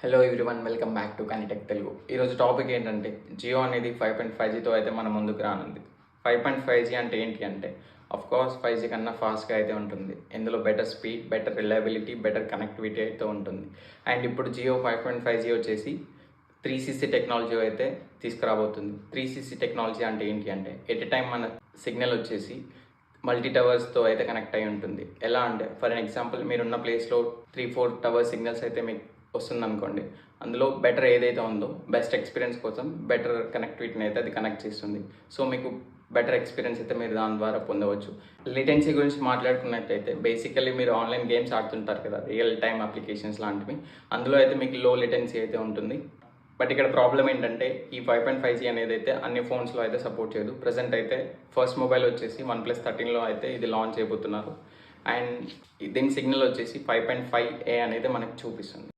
Hello everyone, welcome back to Kanitech Telugu. ఈరోజు topic ఏంటంటే జియో అనేది 5.5Gతో అయితే మన ముందుకు రానుంది. 5.5G అంటే ఏంటి అంటే కోర్స్ 5G కన్నా ఫాస్ట్గా అయితే ఉంటుంది. ఇందులో better speed, better reliability, better connectivity అయితే ఉంటుంది. అండ్ ఇప్పుడు జియో 5.5G వచ్చేసి 3CC టెక్నాలజీ అయితే తీసుకురాబోతుంది. 3CC టెక్నాలజీ అంటే ఏంటి అంటే ఎట్ ఎ టైం మన సిగ్నల్ వచ్చేసి మల్టీ టవర్స్తో అయితే కనెక్ట్ అయి ఉంటుంది. ఎలా అంటే ఫర్ ఎగ్జాంపుల్ మీరున్న ప్లేస్లో 3-4 టవర్ సిగ్నల్స్ అయితే మీకు వస్తుంది అనుకోండి. అందులో బెటర్ ఏదైతే ఉందో బెస్ట్ ఎక్స్పీరియన్స్ కోసం బెటర్ కనెక్టివిటీని అయితే అది కనెక్ట్ చేస్తుంది. సో మీకు బెటర్ ఎక్స్పీరియన్స్ అయితే మీరు దాని ద్వారా పొందవచ్చు. లేటెన్సీ గురించి మాట్లాడుకున్నట్టయితే బేసికల్లీ మీరు ఆన్లైన్ గేమ్స్ ఆడుతుంటారు కదా, రియల్ టైమ్ అప్లికేషన్స్ లాంటివి. అందులో అయితే మీకు లో లేటెన్సీ అయితే ఉంటుంది. బట్ ఇక్కడ ప్రాబ్లం ఏంటంటే ఈ 5.5G అనేది అయితే అన్ని ఫోన్స్లో అయితే సపోర్ట్ చేయదు. ప్రజెంట్ అయితే ఫస్ట్ మొబైల్ వచ్చేసి OnePlus 13లో అయితే ఇది లాంచ్ చేయబోతున్నారు. అండ్ దీని సిగ్నల్ వచ్చేసి 5.5A అనేది మనకి చూపిస్తుంది.